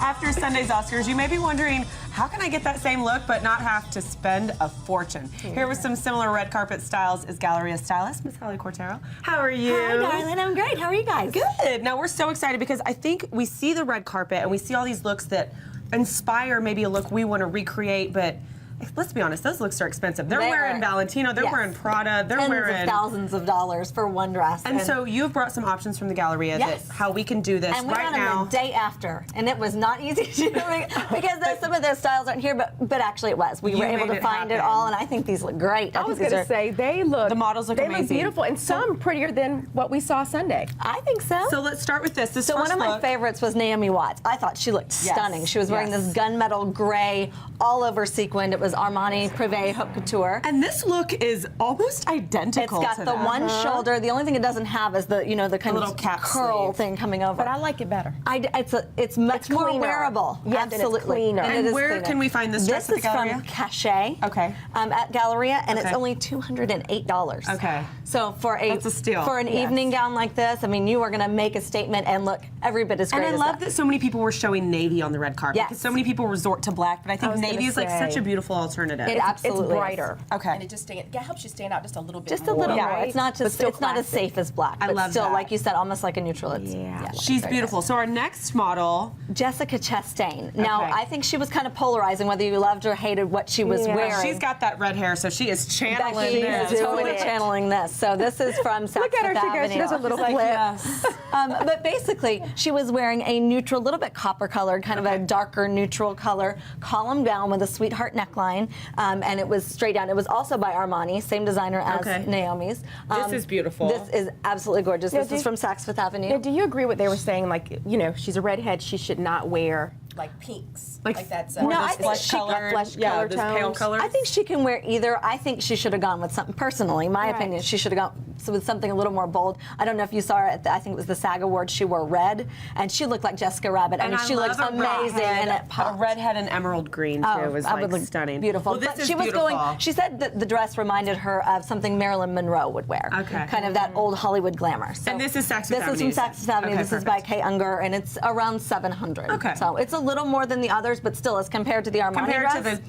After Sunday's Oscars, you may be wondering, how can I get that same look but not have to spend a fortune? Here with some similar red carpet styles is Galleria stylist, Miss Holly Cortero. How are you? Hi, darling. I'm great. How are you guys? Good. Now, we're so excited because I think we see the red carpet and we see all these looks that inspire maybe a look we want to recreate, but let's be honest, those looks are expensive. They're wearing Valentino, they're wearing Prada, they're wearing tens of thousands of dollars for one dress. And so you've brought some options from the Galleria that how we can do this and we right got them now. the day after, and it was not easy to do because some of those styles aren't here, but actually it was. We were able to find it all, and I think these look great. I was going to say they look. The models look amazing. They look beautiful, and some prettier than what we saw Sunday. I think so. So let's start with this. So one of my favorites was Naomi Watts. I thought she looked stunning. She was wearing this gunmetal gray, all over sequined. It was Armani Privé Haute Couture. And this look is almost identical. It's got the one shoulder. The only thing it doesn't have is the the kind of cap curl thing coming over. But I like it better. It's much more wearable. Yes, absolutely. and it's cleaner. And where can we find this dress at the Galleria? This is from Cachet. Okay. At Galleria, and it's only $208. Okay. So for that's a steal. For an evening gown like this, I mean, you are going to make a statement and look every bit as great as And I love that so many people were showing navy on the red carpet. Yes. Because so many people resort to black, but I think navy is like such a beautiful alternative. It absolutely it's brighter. Okay. And it just helps you stand out just a little bit. Just a little more. It's not just still it's not as safe as black, but love still, that. like you said, almost like a neutral. She's beautiful. So our next model, Jessica Chastain. Now, I think she was kind of polarizing, whether you loved or hated what she was wearing. she's got that red hair, so she is channeling She this. is totally channeling this. So this is from Saks Look at her. Fifth She Avenue. does a little flip. Yes. But basically, she was wearing a neutral, little bit copper colored, kind of a darker neutral color column gown with a sweetheart neckline, and it was straight down. It was also by Armani, same designer as Naomi's. This is beautiful. This is absolutely gorgeous. This is from Saks Fifth Avenue. Now, do you agree what they were saying? Like, she's a redhead. She should not wear like pinks. Like that's no, I think flesh colored, flesh color this pale tones. colors. I think she can wear either. I think she should have gone with something, personally, my opinion, she should have gone with something a little more bold. I don't know if you saw her at I think it was the SAG Awards, she wore red, and she looked like Jessica Rabbit. I mean, she looks amazing, and it popped. A redhead and emerald green, too, was like stunning. Beautiful. Well, this but is she was beautiful. she said that the dress reminded her of something Marilyn Monroe would wear. Okay. Kind of that old Hollywood glamour. So And this is Saks Fifth Avenue. This is from Saks Fifth Avenue. Okay, this is by Kay Unger, and it's around $700. Okay. So it's a little more than the others, but still, as compared to the Armani dress,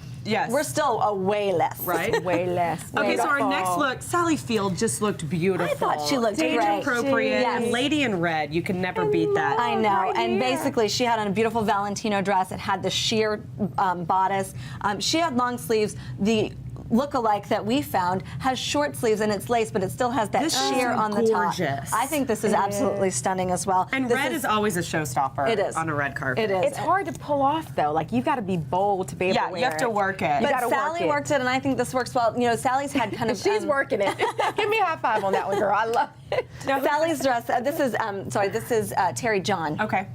we're still a way less. Right? way less. Okay, so our next look, Sally Field just looked beautiful. I thought she looked Age great. appropriate. Yes. Lady in red. You can never beat that. I know, Right and here. basically she had on a beautiful Valentino dress. It had the sheer bodice. She had long sleeves. The look-alike that we found has short sleeves and it's lace, but it still has that sheer on the top. gorgeous. I think this is absolutely stunning as well. And this red is always a showstopper. It is. On a red carpet. It is. It's hard to pull off, though. Like, you've got to be bold to be able to wear it. you have to work it. You But gotta Sally work worked it, and I think this works well. Sally's had kind of She's working it. Give me a high five on that one, girl. I love it. Sally's dress. This is Terry John. Okay.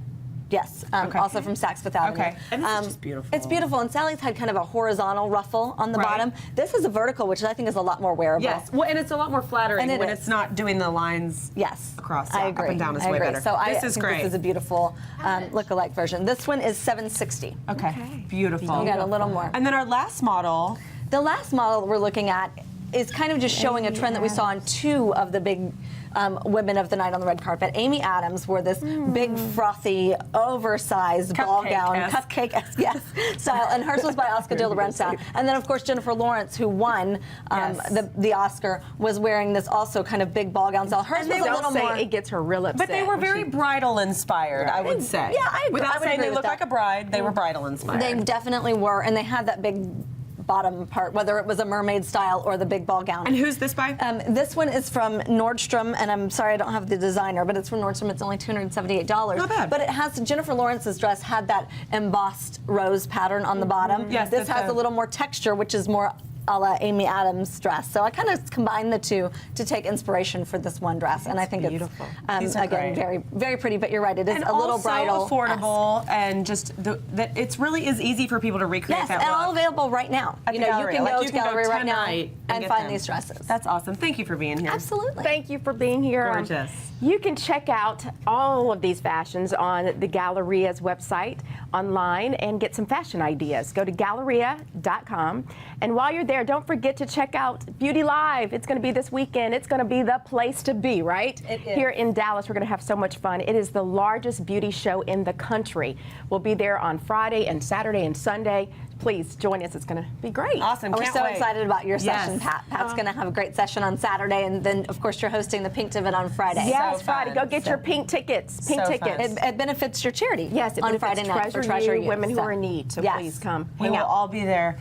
Yes, also from Saks Fifth Avenue. Okay. And this is just beautiful. It's beautiful, and Sally's had kind of a horizontal ruffle on the bottom. This is a vertical, which I think is a lot more wearable. Yes. Well, and it's a lot more flattering when it's not doing the lines across. I agree. Up and down is I way agree. better. So this is think great. This is a beautiful look-alike version. This one is $760. Okay. Beautiful. We got a little more. And then our last model. The last model we're looking at is kind of just showing a trend that we saw on two of the big women of the night on the red carpet. Amy Adams wore this big, frothy, oversized ball gown, cupcake-esque, style, and hers was by Oscar de la Renta. And then, of course, Jennifer Lawrence, who won the Oscar, was wearing this also kind of big ball gown style. Hers was a little more. It gets her real upset. But they were very bridal inspired, I would say. Yeah, I agree. Without I would saying agree they with look that. like a bride, they were bridal inspired. They definitely were, and they had that big bottom part, whether it was a mermaid style or the big ball gown. And who's this by? This one is from Nordstrom, and I'm sorry I don't have the designer, but it's from Nordstrom. It's only $278. Not bad. But it has, Jennifer Lawrence's dress had that embossed rose pattern on the bottom. Yes, this has a little more texture, which is more a la Amy Adams' dress. So I kind of combined the two to take inspiration for this one dress, and I think beautiful. it's again very, very pretty. But you're right, it is And a little also bridal, affordable, and just that it really is easy for people to recreate Yes, that and look. all available right now. At You the know, Galleria. you can Like, go you to can go Galleria right now tonight and get find them. these dresses. That's awesome. Thank you for being here. Absolutely. Thank you for being here. Gorgeous. You can check out all of these fashions on the Galleria's website online and get some fashion ideas. Go to galleria.com, and while you're there, there. Don't forget to check out Beauty Live. It's going to be this weekend. It's going to be the place to be, right? It is. Here in Dallas, we're going to have so much fun. It is the largest beauty show in the country. We'll be there on Friday and Saturday and Sunday. Please join us. It's going to be great. Awesome. We're Can't so wait. excited about your session, Yes. Pat. Pat's going to have a great session on Saturday, and then, of course, you're hosting the Pink Divot on Friday. Yes, So Friday. fun. Go get your pink tickets. Pink So tickets. fun. It benefits your charity. Yes, it on benefits Friday night for Treasure Treasure You, You. women who So, are in need. So yes. please come We hang will out. all be there.